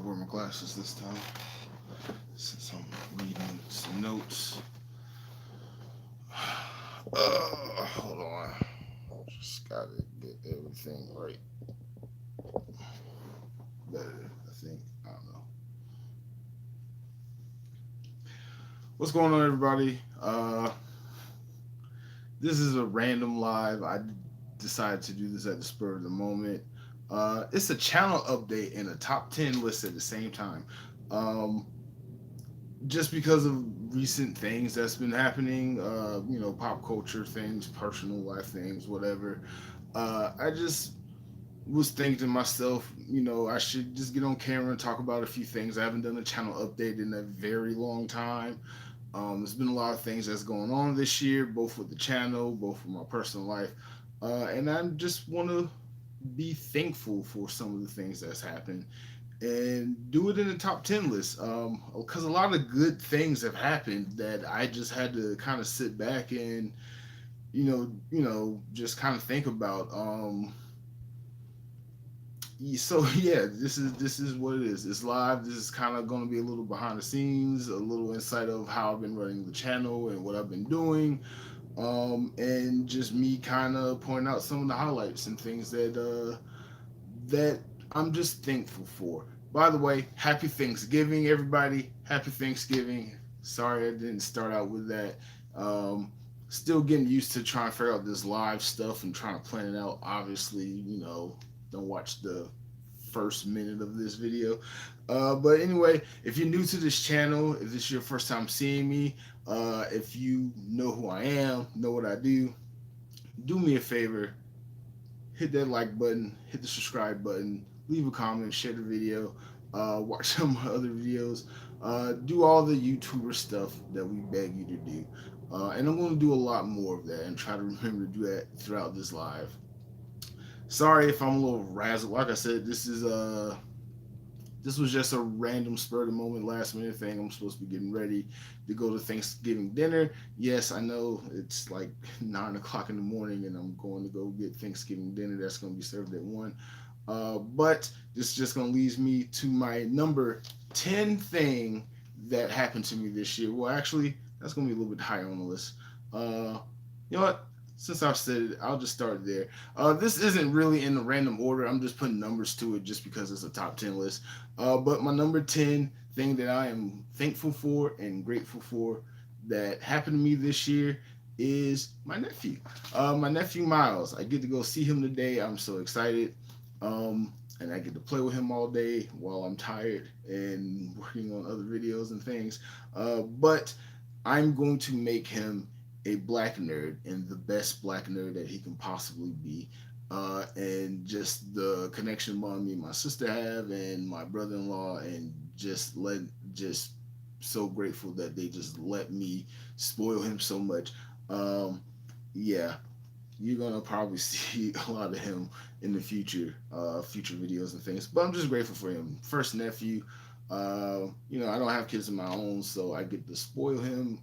wear my glasses this time since I'm reading some notes. Hold on. Just gotta get everything right. Better, I think. I don't know. What's going on, everybody? This is a random live. I decided to do this at the spur of the moment. It's a channel update and a top 10 list at the same time. Um, just because of recent things that's been happening, pop culture things, personal life things, whatever. I just was thinking to myself, I should just get on camera and talk about a few things. I haven't done a channel update in a very long time. There's been a lot of things that's going on this year, both with the channel, both with my personal life, and I just want to be thankful for some of the things that's happened and do it in the top 10 list because a lot of good things have happened that I just had to kind of sit back and just kind of think about. So yeah, this is what it is. It's live. This is kind of going to be a little behind the scenes, a little insight of how I've been running the channel and what I've been doing, and just me kind of pointing out some of the highlights and things that I'm just thankful for. By the way, happy Thanksgiving, everybody. Happy Thanksgiving. Sorry I didn't start out with that. Still getting used to trying to figure out this live stuff and trying to plan it out. Obviously, don't watch the first minute of this video. But anyway, if you're new to this channel, if this is your first time seeing me, if you know who I am, know what I do me a favor, hit that like button, hit the subscribe button, leave a comment, share the video, watch some of my other videos, do all the YouTuber stuff that we beg you to do. And I'm going to do a lot more of that and try to remember to do that throughout this live. Sorry if I'm a little razzled. Like I said, this was just a random spur of the moment, last minute thing. I'm supposed to be getting ready to go to Thanksgiving dinner. Yes, I know it's like 9 o'clock in the morning, and I'm going to go get Thanksgiving dinner. That's going to be served at 1. But this just going to lead me to my number 10 thing that happened to me this year. Well, actually, that's going to be a little bit higher on the list. You know what? Since I've said it, I'll just start there. This isn't really in a random order. I'm just putting numbers to it just because it's a top 10 list. But my number 10 thing that I am thankful for and grateful for that happened to me this year is my nephew. My nephew Miles. I get to go see him today. I'm so excited. And I get to play with him all day while I'm tired and working on other videos and things. But I'm going to make him a black nerd and the best black nerd that he can possibly be. And just the connection bond me and my sister have and my brother-in-law, and just so grateful that they just let me spoil him so much. Yeah, you're gonna probably see a lot of him in the future videos and things. But I'm just grateful for him. First nephew. I don't have kids of my own, so I get to spoil him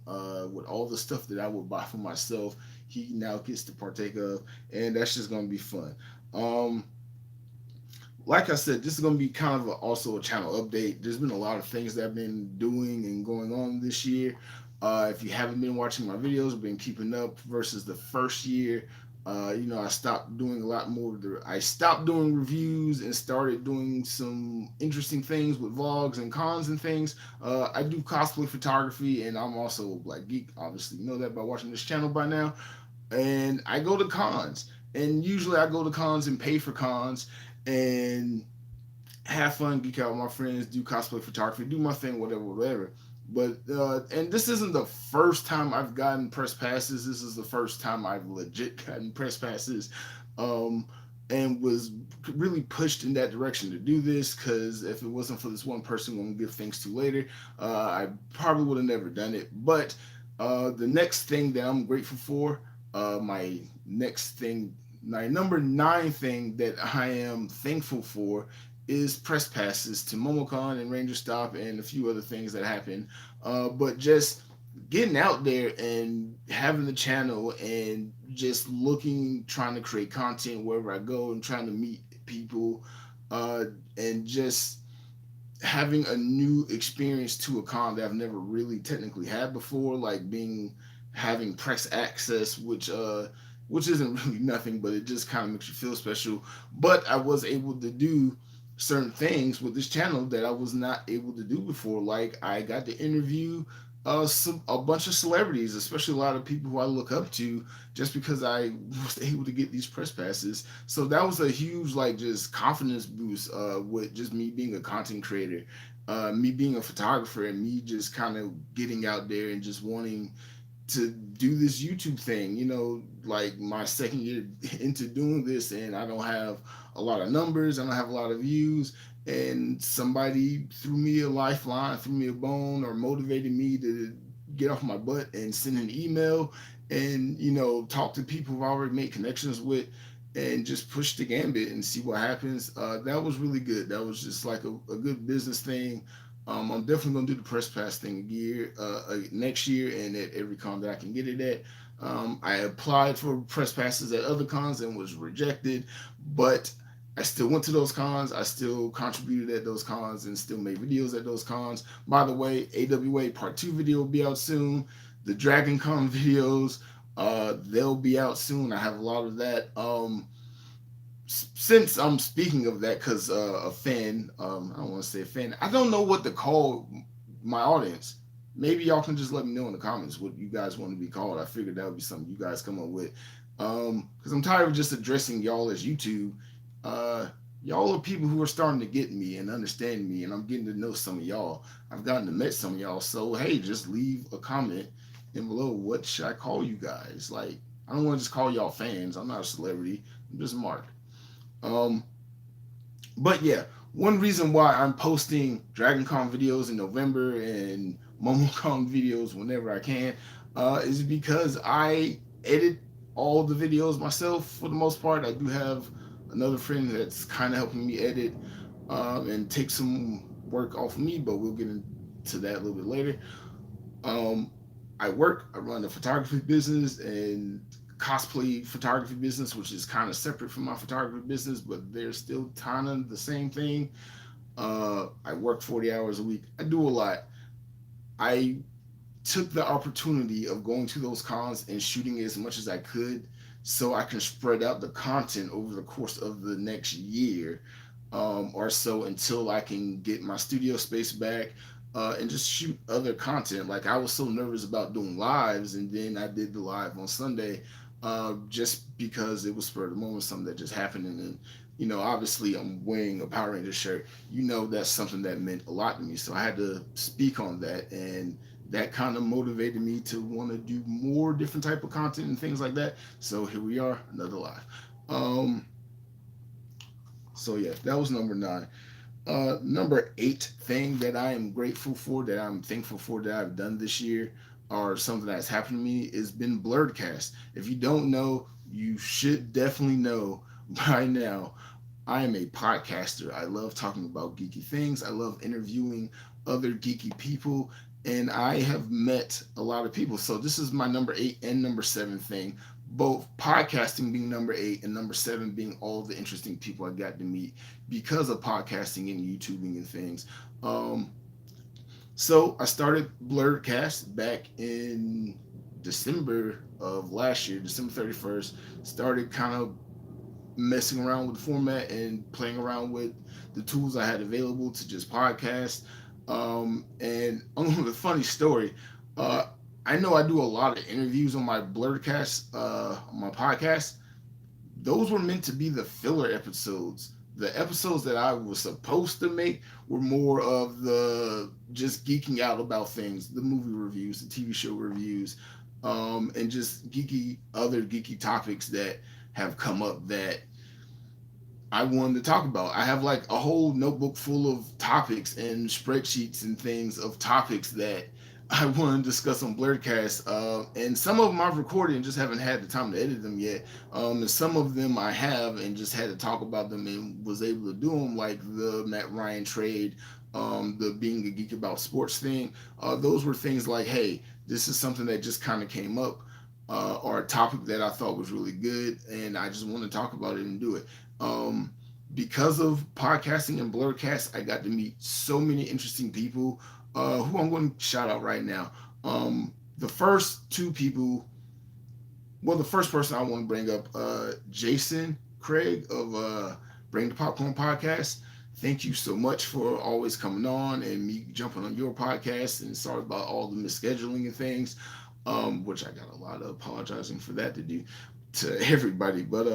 with all the stuff that I would buy for myself. He now gets to partake of, and that's just gonna be fun. Um, like I said, this is gonna be kind of also a channel update. There's been a lot of things that I've been doing and going on this year. If you haven't been watching my videos, been keeping up versus the first year, I stopped doing a lot more. I stopped doing reviews and started doing some interesting things with vlogs and cons and things. I do cosplay photography, and I'm also a black geek. Obviously, you know that by watching this channel by now. And I go to cons, and usually I go to cons and pay for cons and have fun, geek out with my friends, do cosplay photography, do my thing, whatever. But and this isn't the first time I've gotten press passes. This is the first time I've legit gotten press passes, um, and was really pushed in that direction to do this. Because if it wasn't for this one person, I'm gonna give thanks to later, I probably would have never done it. But the next thing that I'm grateful for, my next thing, my number 9 thing that I am thankful for is press passes to MomoCon and Ranger Stop and a few other things that happened. But just getting out there and having the channel and just looking, trying to create content wherever I go and trying to meet people, and just having a new experience to a con that I've never really technically had before, like being having press access, which isn't really nothing, but it just kind of makes you feel special. But I was able to do certain things with this channel that I was not able to do before. Like I got to interview a bunch of celebrities, especially a lot of people who I look up to, just because I was able to get these press passes. So that was a huge like just confidence boost with just me being a content creator, me being a photographer, and me just kind of getting out there and just wanting to do this YouTube thing. Like my second year into doing this, and I don't have a lot of numbers, I don't have a lot of views, and somebody threw me a lifeline, threw me a bone, or motivated me to get off my butt and send an email and talk to people who've already made connections with and just push the gambit and see what happens. That was really good. That was just like a good business thing. I'm definitely gonna do the press pass thing next year, and at every con that I can get it at. I applied for press passes at other cons and was rejected, but I still went to those cons. I still contributed at those cons and still made videos at those cons. By the way, AWA Part 2 video will be out soon. The Dragon Con videos, they'll be out soon. I have a lot of that. Since I'm speaking of that, because a fan, I don't want to say a fan, I don't know what to call my audience. Maybe y'all can just let me know in the comments what you guys want to be called. I figured that would be something you guys come up with. Because I'm tired of just addressing y'all as YouTube. Uh, y'all are people who are starting to get me and understand me, and I'm getting to know some of y'all. I've gotten to meet some of y'all. So hey, just leave a comment in below. What should I call you guys? Like, I don't want to just call y'all fans. I'm not a celebrity. I'm just Mark. Um, but yeah, one reason why I'm posting DragonCon videos in November and MomoCon videos whenever I can is because I edit all the videos myself for the most part. I do have another friend that's kind of helping me edit and take some work off of me, but we'll get into that a little bit later. Um, I run a photography business and cosplay photography business, which is kind of separate from my photography business, but they're still kind of the same thing. I work 40 hours a week. I do a lot. I took the opportunity of going to those cons and shooting as much as I could so I can spread out the content over the course of the next year or so until I can get my studio space back and just shoot other content. Like I was so nervous about doing lives, and then I did the live on Sunday just because it was spur of the moment, something that just happened. And then, obviously I'm wearing a Power Ranger shirt. That's something that meant a lot to me. So I had to speak on that, and that kind of motivated me to want to do more different type of content and things like that. So here we are, another live. Um, so yeah, that was number 9. Number 8 thing that I am grateful for, that I'm thankful for, that I've done this year, or something that's happened to me, has been Blerdkast. If you don't know, you should definitely know by now. I am a podcaster. I love talking about geeky things. I love interviewing other geeky people, and I have met a lot of people. So this is my number 8 and number 7 thing. Both podcasting being number 8 and number 7 being all the interesting people I got to meet because of podcasting and YouTubing and things. So I started Blerdkast back in December of last year, December 31st. Started kind of messing around with the format and playing around with the tools I had available to just podcast. And the funny story, I know I do a lot of interviews on my Blerdkast, on my podcast. Those were meant to be the filler episodes. The episodes that I was supposed to make were more of the just geeking out about things, the movie reviews, the TV show reviews, and just other geeky topics that have come up that I wanted to talk about. I have like a whole notebook full of topics and spreadsheets and things of topics that I want to discuss on Blerdkast. And some of them I've recorded and just haven't had the time to edit them yet. And some of them I have and just had to talk about them and was able to do them, like the Matt Ryan trade, the being a geek about sports thing. Those were things like, hey, this is something that just kind of came up, or a topic that I thought was really good, and I just want to talk about it and do it. because of podcasting and Blerdkast, I got to meet so many interesting people who I'm going to shout out right now. The first two people, well, the first person I want to bring up, Jason Craig of Bring the Popcorn Podcast. Thank you so much for always coming on and me jumping on your podcast. And sorry about all the misscheduling and things, which I got a lot of apologizing for that to do to everybody. But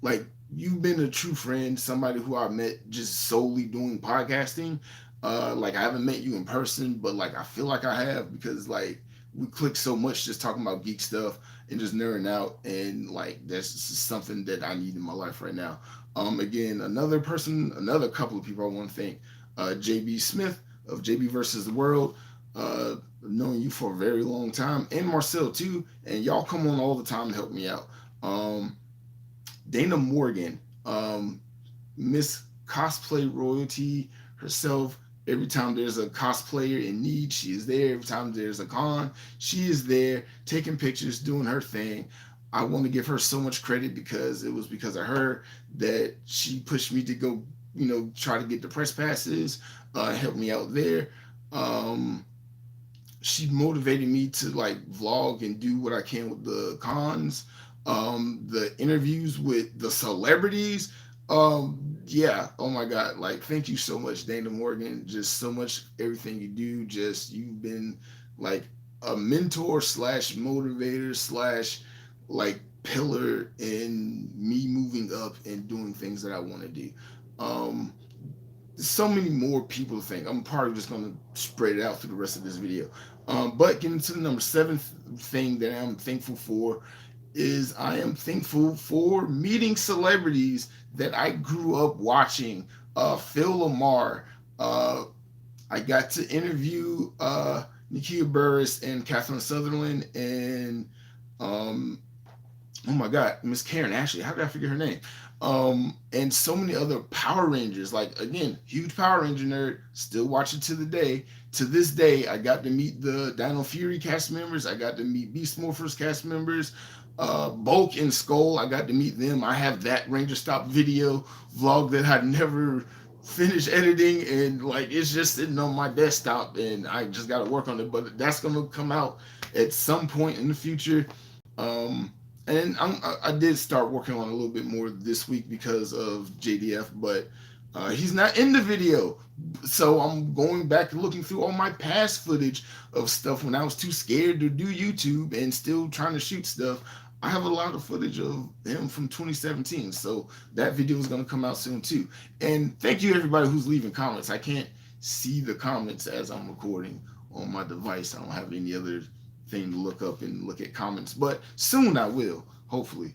like, you've been a true friend, somebody who I met just solely doing podcasting. Like, I haven't met you in person, but like I feel like I have, because like we click so much just talking about geek stuff and just nerding out, and like that's just something that I need in my life right now. Again, another couple of people I want to thank. JB Smith of JB versus the World. I've known you for a very long time, and Marcel too, and y'all come on all the time to help me out. Dana Morgan, Miss Cosplay Royalty herself. Every time there's a cosplayer in need, she is there. Every time there's a con, she is there, taking pictures, doing her thing. I want to give her so much credit, because it was because of her that she pushed me to go, try to get the press passes, help me out there. Um, she motivated me to like vlog and do what I can with the cons, the interviews with the celebrities. Yeah, oh my God, like thank you so much, Dana Morgan. Just so much, everything you do. Just, you've been like a mentor slash motivator slash like pillar in me moving up and doing things that I want to do. Um, so many more people to thank. I'm probably just going to spread it out through the rest of this video. But getting to the number seven thing that I'm thankful for is I am thankful for meeting celebrities that I grew up watching. Phil Lamar. I got to interview Nikia Burris and Catherine Sutherland and um, oh my God, Miss Karen Ashley. How did I forget her name? And so many other Power Rangers. Like, again, huge Power Ranger nerd. Still watch it to the day. To this day, I got to meet the Dino Fury cast members. I got to meet Beast Morphers cast members. Bulk and Skull, I got to meet them. I have that Ranger Stop video vlog that I never finished editing, and like it's just sitting on my desktop, and I just got to work on it. But that's gonna come out at some point in the future. And I did start working on it a little bit more this week because of JDF, but he's not in the video. So I'm going back and looking through all my past footage of stuff when I was too scared to do YouTube and still trying to shoot stuff. I have a lot of footage of him from 2017. So that video is going to come out soon too. And thank you everybody who's leaving comments. I can't see the comments as I'm recording on my device. I don't have any other thing to look up and look at comments, but soon I will, hopefully.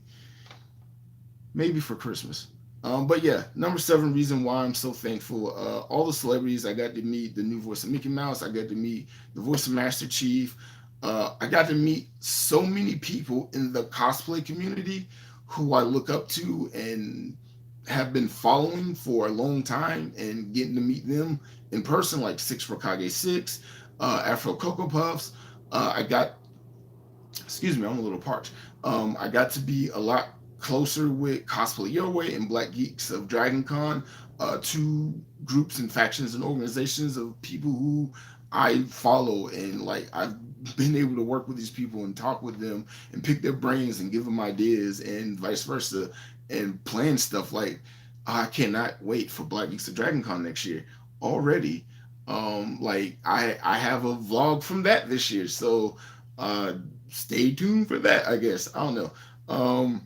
Maybe for Christmas. But yeah, number seven reason why I'm so thankful. All the celebrities. I got to meet the new voice of Mickey Mouse. I got to meet the voice of Master Chief. I got to meet so many people in the cosplay community who I look up to and have been following for a long time, and getting to meet them in person, like Six Rokage Six, Afro Cocoa Puffs. Excuse me, I'm a little parched. I got to be a lot closer with Cosplay Your Way and Black Geeks of Dragon Con, two groups and factions and organizations of people who I follow, and like I've been able to work with these people and talk with them and pick their brains and give them ideas and vice versa, and plan stuff. Like, I cannot wait for Black Geeks of Dragon Con next year already. Like I have a vlog from that this year, so stay tuned for that, I guess. I don't know.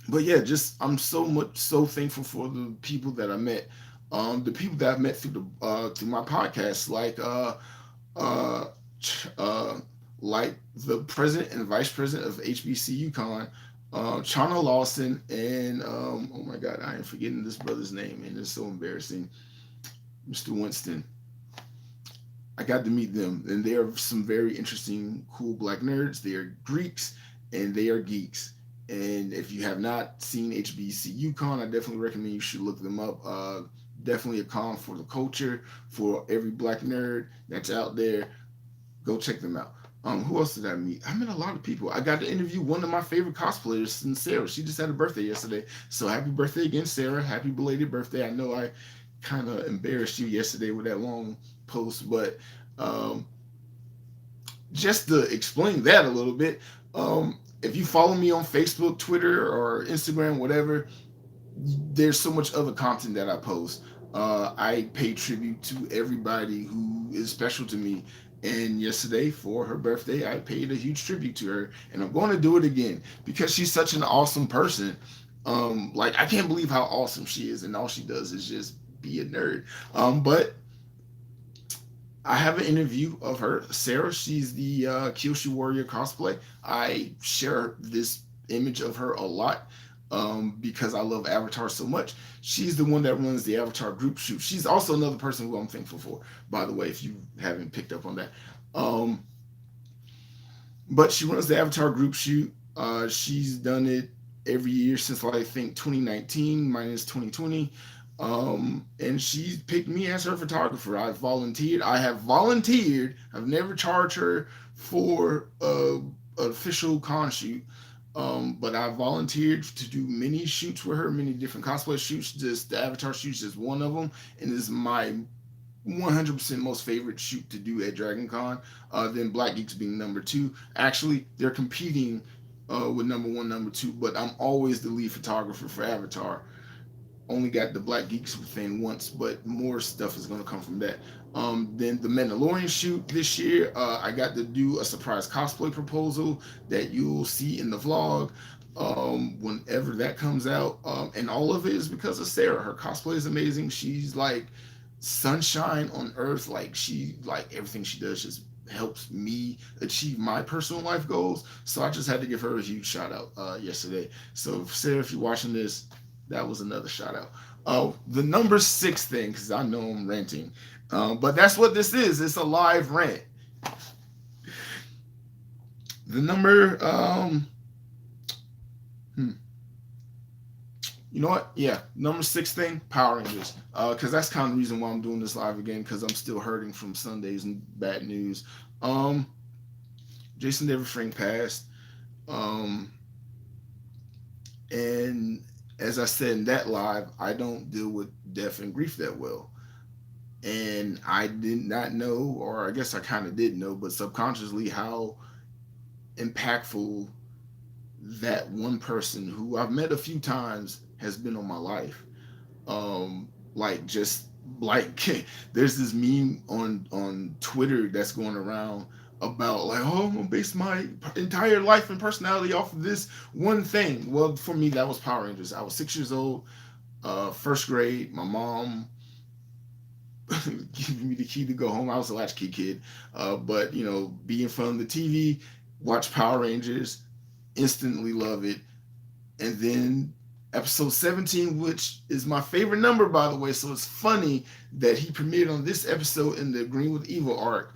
But yeah, just I'm so thankful for the people that I met. The people that I've met through my podcast, uh, like the president and vice president of HBC UConn, Chana Lawson, and oh my God, I am forgetting this brother's name, and it's so embarrassing, Mr. Winston. I got to meet them, and they are some very interesting, cool Black nerds. They are Greeks, and they are geeks. And if you have not seen HBC UConn, I definitely recommend you should look them up. Definitely a con for the culture, for every Black nerd that's out there. Go check them out. Who else did I meet? I met a lot of people. I got to interview one of my favorite cosplayers, Sarah. She just had a birthday yesterday. So happy birthday again, Sarah. Happy belated birthday. I know I kind of embarrassed you yesterday with that long post, but um, just to explain that a little bit, if you follow me on Facebook, Twitter, or Instagram, whatever, there's so much other content that I post. I pay tribute to everybody who is special to me. And yesterday, for her birthday, I paid a huge tribute to her. And I'm going to do it again because she's such an awesome person. Like, I can't believe how awesome she is. And all she does is just be a nerd. But I have an interview of her, Sarah. She's the Kyoshi Warrior cosplay. I share this image of her a lot because I love Avatar so much. She's the one that runs the Avatar group shoot. She's also another person who I'm thankful for, by the way, if you haven't picked up on that. Um, but she runs the Avatar group shoot. She's done it every year since like, I think 2019 minus 2020. And she picked me as her photographer. I volunteered. I have volunteered. I've never charged her for an official con shoot. But I volunteered to do many shoots with her, many different cosplay shoots. Just the Avatar shoots is one of them, and is my 100% most favorite shoot to do at Dragon Con. Then Black Geeks being number two. Actually, they're competing with number one, number two, but I'm always the lead photographer for Avatar. Only got the Black Geeks thing once, but more stuff is going to come from that. Then the Mandalorian shoot this year, I got to do a surprise cosplay proposal that you'll see in the vlog whenever that comes out. And all of it is because of Sarah. Her cosplay is amazing. She's like sunshine on earth. Like everything she does just helps me achieve my personal life goals. So I just had to give her a huge shout out yesterday. So Sarah, if you're watching this, that was another shout out. The number 6 thing, because I know I'm ranting, but that's what this is. It's a live rant. The number, you know what? Yeah, number 6 thing, Power Rangers. Because that's kind of the reason why I'm doing this live again, because I'm still hurting from Sunday's bad news. Jason David Frank passed. And as I said in that live, I don't deal with death and grief that well. And I did not know, or I guess I kind of did know, but subconsciously how impactful that one person who I've met a few times has been on my life. Like just like there's this meme on Twitter that's going around about like, oh, I'm gonna base my entire life and personality off of this one thing. Well, for me, that was Power Rangers. I was 6 years old, first grade. My mom giving me the key to go home. I was a latchkey kid, but be in front of the TV, watch Power Rangers, instantly love it, and then episode 17, which is my favorite number, by the way. So it's funny that he premiered on this episode in the Green with Evil arc.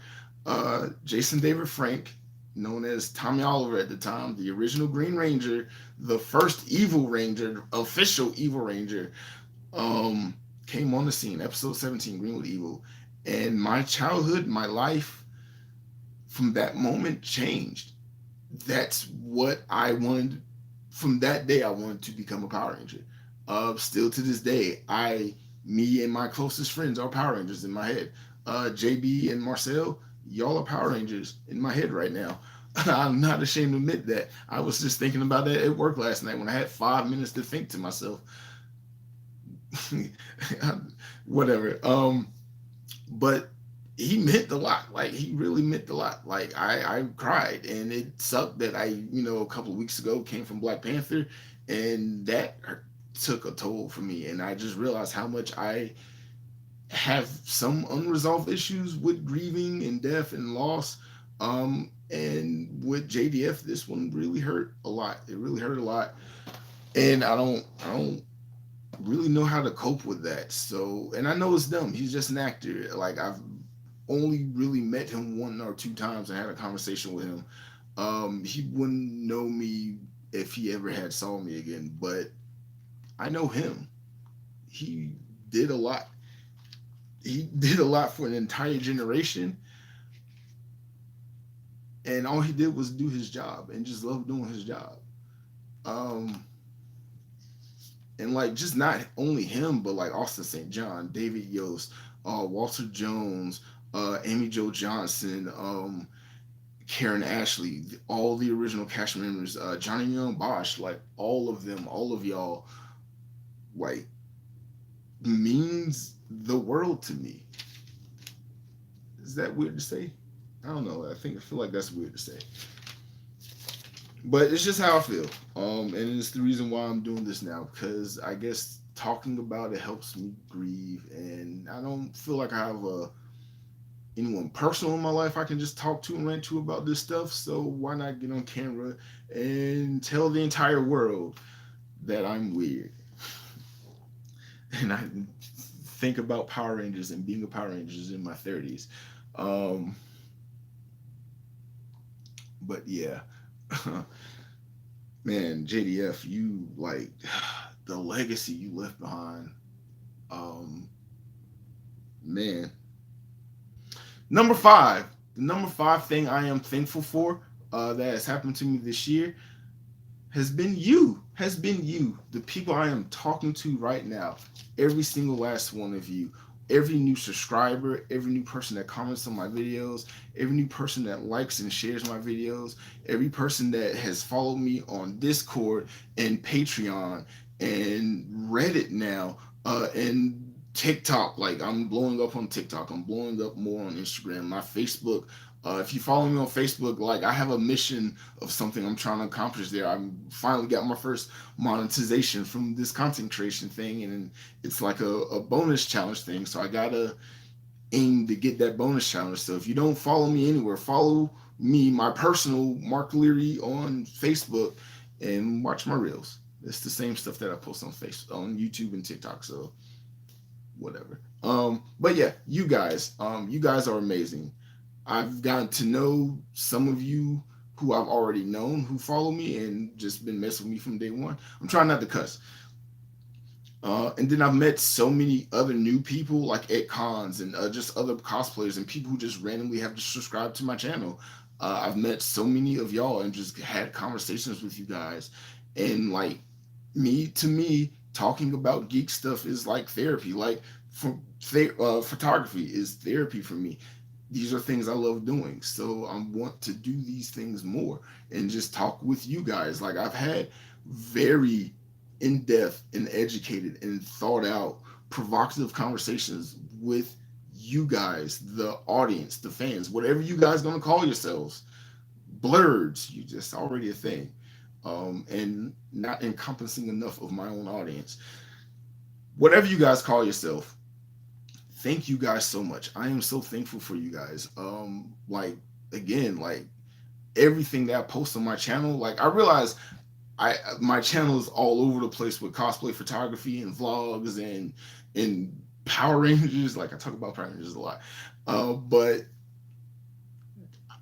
Jason David Frank, known as Tommy Oliver at the time, the original Green Ranger, the first Evil Ranger, official Evil Ranger, came on the scene. Episode 17, Green with Evil. And my childhood, my life, from that moment changed. That's what I wanted. From that day, I wanted to become a Power Ranger. Still to this day, me and my closest friends are Power Rangers in my head. JB and Marcel, y'all are Power Rangers in my head right now. I'm not ashamed to admit that. I was just thinking about that at work last night when I had 5 minutes to think to myself. Whatever. But he meant a lot. Like, he really meant a lot. Like, I cried, and it sucked that I, a couple of weeks ago came from Black Panther, and that took a toll for me. And I just realized how much I have some unresolved issues with grieving and death and loss. And with JDF, this one really hurt a lot. It really hurt a lot. And I don't really know how to cope with that. So, and I know it's dumb. He's just an actor. Like, I've only really met him 1 or 2 times and had a conversation with him. He wouldn't know me if he ever had saw me again, but I know him. He did a lot. He did a lot for an entire generation. and all he did was do his job and just love doing his job. Um, and like just not only him, but like Austin St. John, David Yost, Walter Jones, Amy Jo Johnson, Karen Ashley, all the original cast members, Johnny Young Bosch, like all of them, all of y'all, like means the world to me. Is that weird to say? I don't know. I feel like that's weird to say, but it's just how I feel. And it's the reason why I'm doing this now, because I guess talking about it helps me grieve, and I don't feel like I have anyone personal in my life I can just talk to and rant to about this stuff. So why not get on camera and tell the entire world that I'm weird? And I think about Power Rangers and being a Power Rangers in my 30s. Um, but yeah, man, JDF, you like the legacy you left behind. Um, man, number five, the number five thing I am thankful for that has happened to me this year has been you, the people I am talking to right now, every single last one of you, every new subscriber, every new person that comments on my videos, every new person that likes and shares my videos, every person that has followed me on Discord and Patreon and Reddit now, and TikTok. Like I'm blowing up on TikTok, I'm blowing up more on Instagram, my Facebook. If you follow me on Facebook, like I have a mission of something I'm trying to accomplish there. I finally got my first monetization from this content creation thing, and it's like a bonus challenge thing. So I gotta aim to get that bonus challenge. So if you don't follow me anywhere, follow me, my personal Mark Leary on Facebook, and watch my reels. It's the same stuff that I post on Facebook, on YouTube and TikTok. So whatever. But yeah, you guys are amazing. I've gotten to know some of you who I've already known who follow me and just been messing with me from day one. I'm trying not to cuss. And then I've met so many other new people like at cons and just other cosplayers and people who just randomly have to subscribe to my channel. I've met so many of y'all and just had conversations with you guys. And like to me, talking about geek stuff is like therapy. Like photography is therapy for me. These are things I love doing. So I want to do these things more and just talk with you guys. Like I've had very in-depth and educated and thought out provocative conversations with you guys, the audience, the fans, whatever you guys gonna call yourselves. Blurs, you just already a thing. And not encompassing enough of my own audience. Whatever you guys call yourself, thank you guys so much. I am so thankful for you guys. Like again, like everything that I post on my channel, like I realize my channel is all over the place with cosplay photography and vlogs and Power Rangers. Like I talk about Power Rangers a lot, but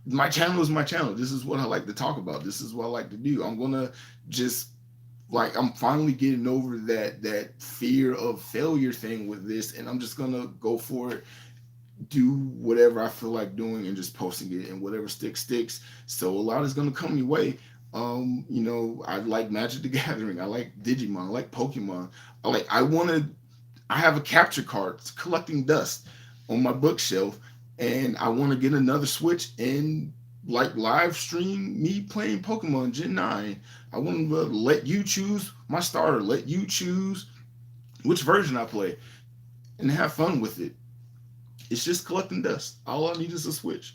my channel is my channel. This is what I like to talk about. This is what I like to do. I'm gonna just like I'm finally getting over that fear of failure thing with this, and I'm just gonna go for it, do whatever I feel like doing, and just posting it, and whatever sticks. So a lot is gonna come your way. I like Magic the Gathering. I like Digimon. I like Pokemon. I have a capture card. It's collecting dust on my bookshelf, and I want to get another Switch and like live stream me playing Pokemon Gen 9. I want to let you choose my starter, let you choose which version I play, and have fun with it. It's just collecting dust. All I need is a Switch.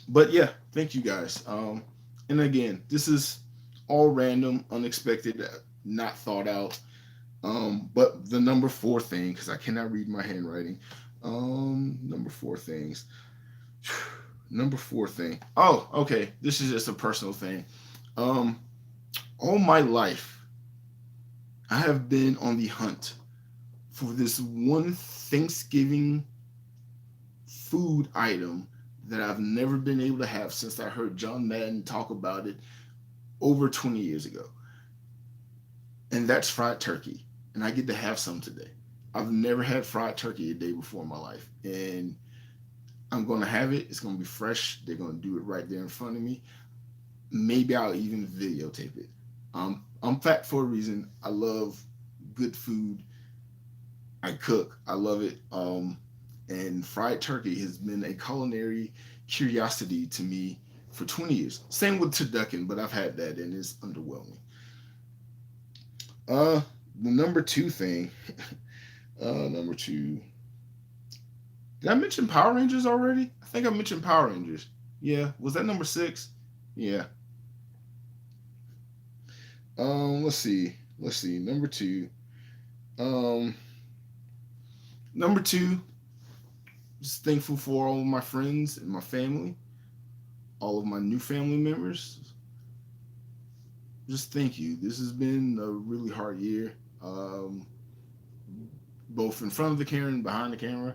But yeah, thank you guys. And again, this is all random, unexpected, not thought out. But the number four thing, because I cannot read my handwriting. Number four things. Number four thing. Oh, okay. This is just a personal thing. All my life, I have been on the hunt for this one Thanksgiving food item that I've never been able to have since I heard John Madden talk about it over 20 years ago. And that's fried turkey. And I get to have some today. I've never had fried turkey a day before in my life. And I'm gonna have it. It's gonna be fresh. They're gonna do it right there in front of me. Maybe I'll even videotape it. I'm fat for a reason. I love good food. I cook. I love it. And fried turkey has been a culinary curiosity to me for 20 years. Same with turducken, but I've had that and it's underwhelming. Uh, the number two thing. Number two. Did I mention Power Rangers already? I think I mentioned Power Rangers. Yeah. Was that number six? Yeah. Let's see. Let's see. Number two. Um, Number two. Just thankful for all of my friends and my family, all of my new family members. Just thank you. This has been a really hard year, um, both in front of the camera and behind the camera.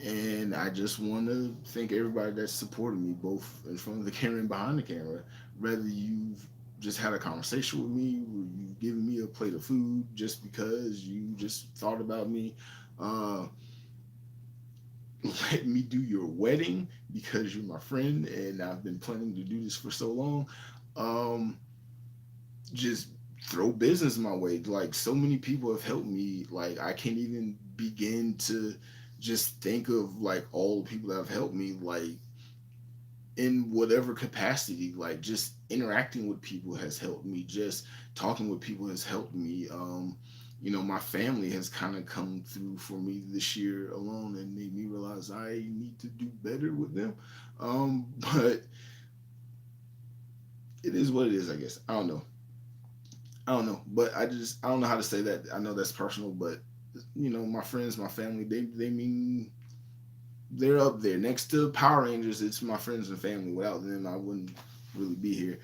And I just want to thank everybody that supported me, both in front of the camera and behind the camera. Whether you've just had a conversation with me, or you've given me a plate of food just because you just thought about me, uh, let me do your wedding because you're my friend and I've been planning to do this for so long. Um, just throw business my way. Like so many people have helped me. Like I can't even begin to just think of like all the people that have helped me. Like in whatever capacity, like just interacting with people has helped me. Just talking with people has helped me. My family has kind of come through for me this year alone and made me realize I need to do better with them. But it is what it is, I guess. I don't know. I don't know, but I don't know how to say that. I know that's personal, but my friends, my family, they mean they're up there next to Power Rangers. It's my friends and family. Without them, I wouldn't really be here.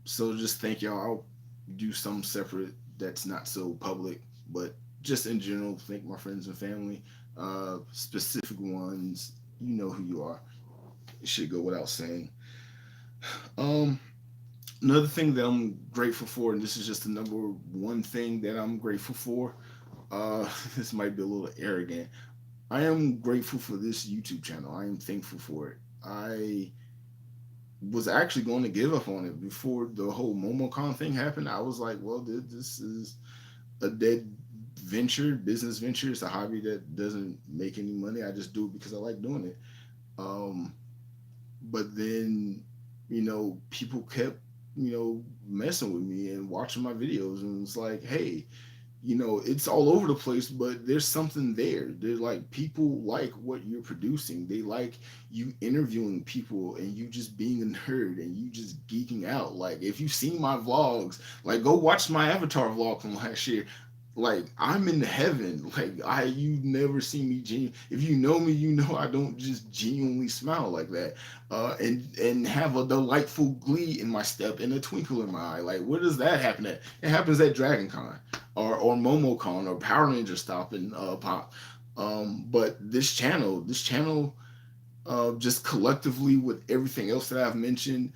So just thank y'all. I'll do some separate that's not so public, but just in general, thank my friends and family. Specific ones, you know who you are. It should go without saying. Um, Another thing that I'm grateful for, and this is just the number one thing that I'm grateful for. This might be a little arrogant. I am grateful for this YouTube channel. I am thankful for it. I was actually going to give up on it before the whole MomoCon thing happened. I was like, well, this is a dead venture, business venture. It's a hobby that doesn't make any money. I just do it because I like doing it. Um, but then, people kept, messing with me and watching my videos, and it's like, hey, it's all over the place, but there's something there. They're like people like what you're producing. They like you interviewing people and you just being a nerd and you just geeking out. Like if you've seen my vlogs, like go watch my Avatar vlog from last year. Like I'm in heaven. Like you never see me if you know me, you know I don't just genuinely smile like that. And have a delightful glee in my step and a twinkle in my eye. Like where does that happen at? It happens at Dragon Con or MomoCon or Power Ranger Stop and Pop. But this channel, just collectively with everything else that I've mentioned,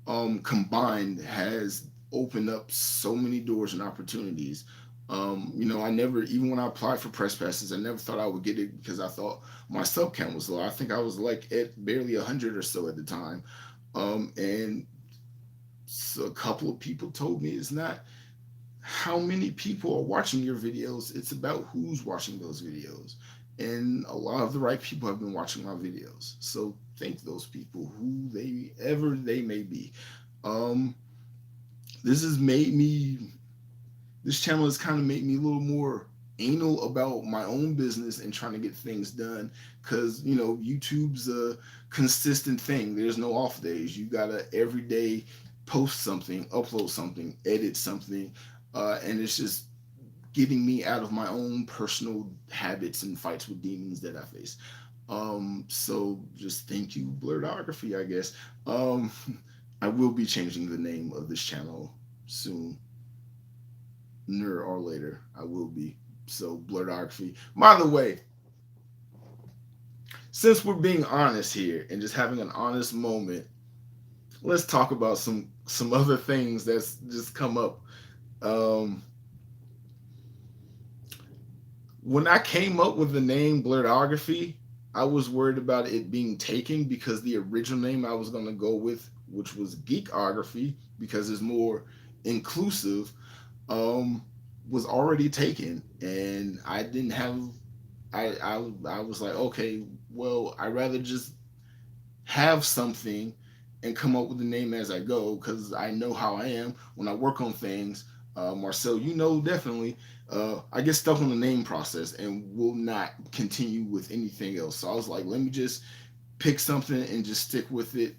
combined has opened up so many doors and opportunities. I never, even when I applied for press passes, I never thought I would get it because I thought my sub count was low. I think I was like at barely 100 or so at the time. And so a couple of people told me it's not how many people are watching your videos, it's about who's watching those videos. And a lot of the right people have been watching my videos. So thank those people, who they ever they may be. Um, this has made me this channel has kind of made me a little more anal about my own business and trying to get things done, because YouTube's a consistent thing. There's no off days. You gotta every day post something, upload something, edit something, and it's just getting me out of my own personal habits and fights with demons that I face. So just thank you, Blerdography, I guess. um I will be changing the name of this channel soon, sooner or later. I will be. So Blerdography. By the way, since we're being honest here and just having an honest moment, let's talk about some other things that's just come up. Um, When I came up with the name Blerdography, I was worried about it being taken because the original name I was going to go with, which was Geekography, because it's more inclusive, um, was already taken, and I didn't have. I was like, okay, well, I'd rather just have something and come up with the name as I go because I know how I am when I work on things. Marcel, you know, definitely, I get stuck on the name process and will not continue with anything else. So I was like, let me just pick something and just stick with it.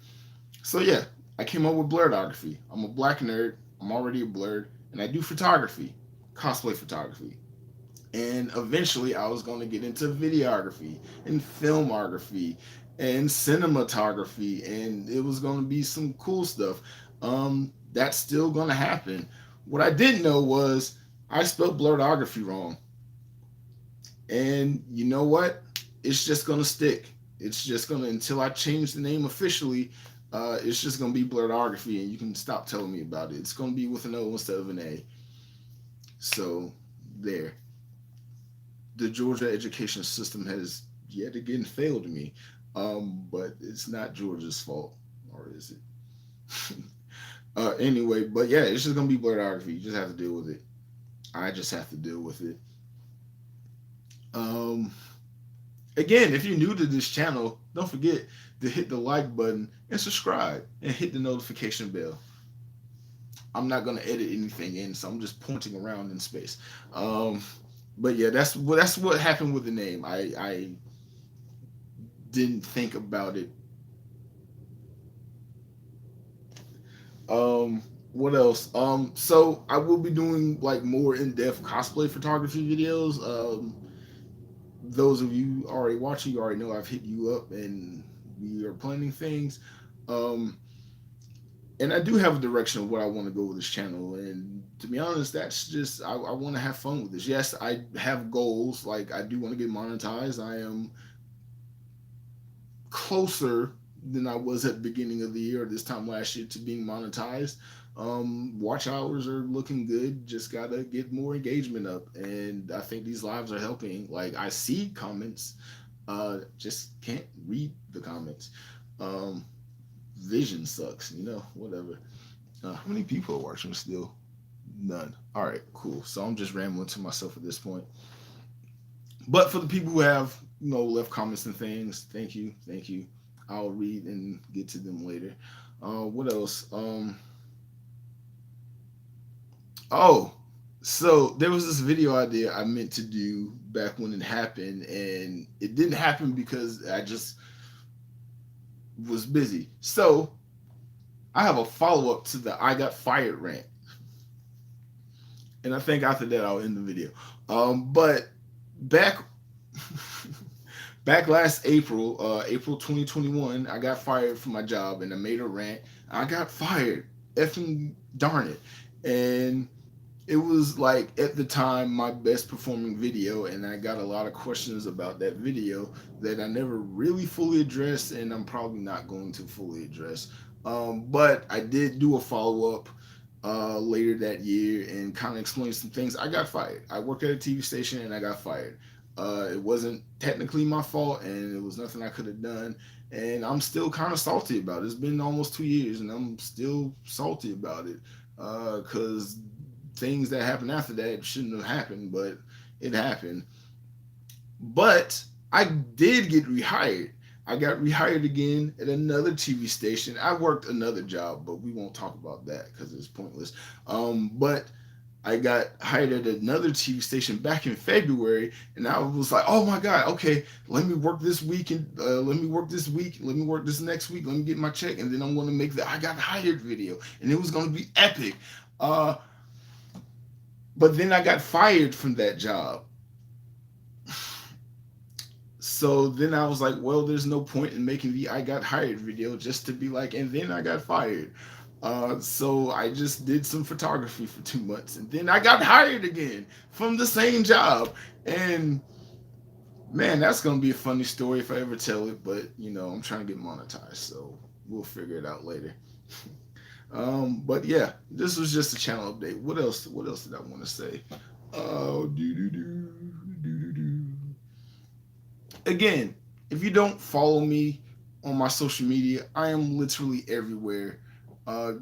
So yeah, I came up with Blerdography. I'm a black nerd. I'm already a blurred, and I do photography, cosplay photography. And eventually I was going to get into videography and filmography and cinematography, and it was going to be some cool stuff. That's still going to happen. What I didn't know was I spelled blerdography wrong, and you know what, it's just going to stick. It's just going to, until I change the name officially, it's just going to be blerdography, and you can stop telling me about it. It's going to be with an O instead of an A. So there, the Georgia education system has yet again failed me. But it's not Georgia's fault, or is it? Anyway, but yeah, it's just gonna be blerdography. You just have to deal with it. I just have to deal with it. Um, Again, if you're new to this channel, don't forget to hit the like button and subscribe and hit the notification bell. I'm not gonna edit anything in, so I'm just pointing around in space. Um, but yeah, that's what happened with the name. I didn't think about it. What else? So I will be doing like more in-depth cosplay photography videos. Those of you already watching, you already know I've hit you up and we are planning things. Um, and I do have a direction of what I want to go with this channel. And to be honest, that's just I want to have fun with this. Yes, I have goals. Like I do want to get monetized. I am closer than I was at the beginning of the year, this time last year, to being monetized. Watch hours are looking good. Just gotta get more engagement up, and I think these lives are helping. Like I see comments, just can't read the comments. Um, Vision sucks, whatever. How many people are watching still? None. All right, cool. So I'm just rambling to myself at this point. But for the people who have, left comments and things, thank you, thank you. I'll read and get to them later. What else? Oh, so there was this video idea I meant to do back when it happened, and it didn't happen because I just was busy. So I have a follow up to the I got fired rant, and I think after that I'll end the video. But back back last April, April 2021, I got fired from my job, and I made a rant. I got fired, effing darn it, and it was like at the time my best performing video, and I got a lot of questions about that video that I never really fully addressed, and I'm probably not going to fully address. But I did do a follow up later that year and kind of explain some things. I got fired. I worked at a TV station and I got fired. It wasn't technically my fault, and it was nothing I could have done. And I'm still kind of salty about it. It's been almost 2 years, and I'm still salty about it because things that happened after that shouldn't have happened, but it happened. But I did get rehired. I got rehired again at another TV station. I worked another job, but we won't talk about that because it's pointless. But I got hired at another TV station back in February, and I was like, "Oh my God, okay, let me work this week, and let me work this week, let me work this next week, let me get my check, and then I'm going to make the I got hired video, and it was going to be epic." But then I got fired from that job. So then I was like, well, there's no point in making the I got hired video just to be like, and then I got fired. So I just did some photography for 2 months, and then I got hired again from the same job. And man, that's gonna be a funny story if I ever tell it, but I'm trying to get monetized, so we'll figure it out later. But yeah, this was just a channel update. What else did I want to say? again, if you don't follow me on my social media, I am literally everywhere.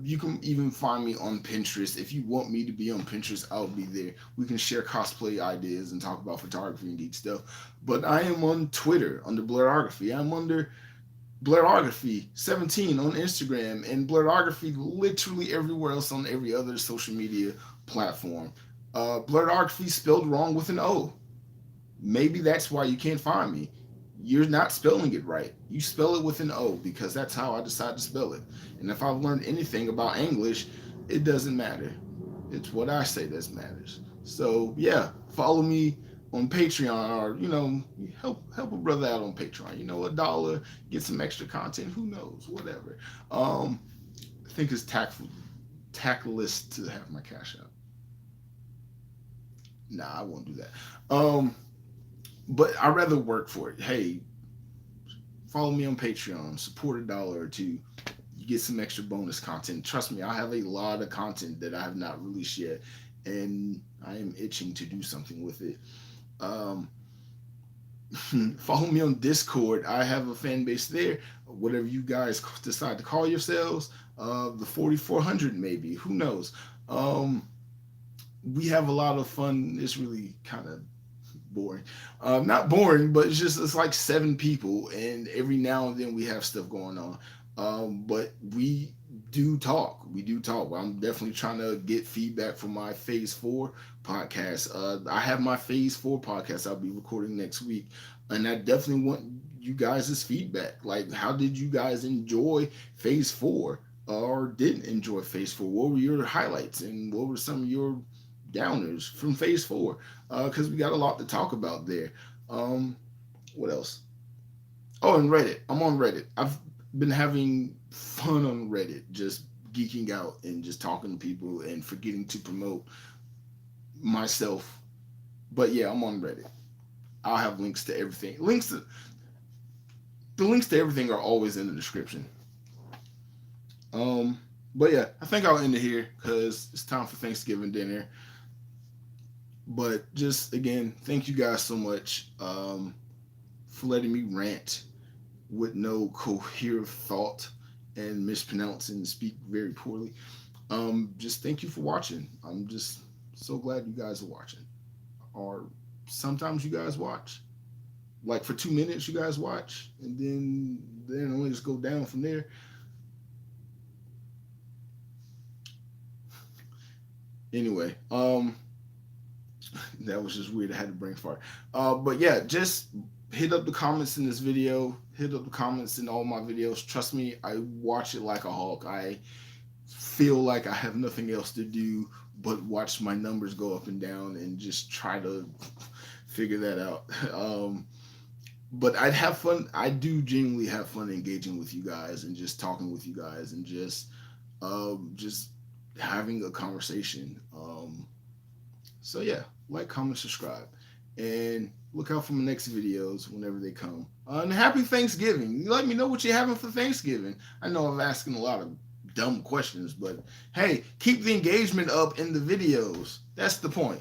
You can even find me on Pinterest. If you want me to be on Pinterest, I'll be there. We can share cosplay ideas and talk about photography and geek stuff. But I am on Twitter under Blerdography. I'm under Blerdography 17 on Instagram, and Blerdography literally everywhere else on every other social media platform. Blerdography spelled wrong with an O. Maybe that's why you can't find me. You're not spelling it right. You spell it with an O because that's how I decide to spell it. And if I've learned anything about English, it doesn't matter. It's what I say that matters. So yeah, follow me on Patreon, or help a brother out on Patreon. $1, get some extra content. Who knows? Whatever. I think it's tactless to have my cash out. Nah, I won't do that. But I'd rather work for it. Hey, follow me on Patreon, support $1 or $2. You get some extra bonus content. Trust me, I have a lot of content that I have not released yet, and I am itching to do something with it. Follow me on Discord. I have a fan base there. Whatever you guys decide to call yourselves, the 4400 maybe. Who knows? We have a lot of fun. It's really kind of boring. Not boring, but it's like 7 people, and every now and then we have stuff going on. But we do talk. I'm definitely trying to get feedback from my Phase 4 podcast. I have my Phase 4 podcast I'll be recording next week, and I definitely want you guys' feedback. Like, how did you guys enjoy Phase 4 or didn't enjoy Phase 4? What were your highlights, and what were some of your downers from Phase 4? Because we got a lot to talk about there. What else? Oh, and Reddit. I'm on Reddit. I've been having fun on Reddit, just geeking out and just talking to people and forgetting to promote myself. But yeah, I'm on Reddit. I'll have links to everything. The links to everything are always in the description. But yeah, I think I'll end it here because it's time for Thanksgiving dinner. But just again, thank you guys so much for letting me rant with no coherent thought and mispronounce and speak very poorly. Just thank you for watching. I'm just so glad you guys are watching. Or sometimes you guys watch. Like for 2 minutes you guys watch, and then only just go down from there. Anyway, that was just weird. I had to bring fart. But yeah, just hit up the comments in this video. Hit up the comments in all my videos. Trust me, I watch it like a hawk. I feel like I have nothing else to do but watch my numbers go up and down and just try to figure that out. But I'd have fun. I do genuinely have fun engaging with you guys and just talking with you guys and just having a conversation. So yeah, like, comment, subscribe, and look out for my next videos whenever they come. And happy Thanksgiving. You let me know what you're having for Thanksgiving. I know I'm asking a lot of dumb questions, but hey, keep the engagement up in the videos. That's the point.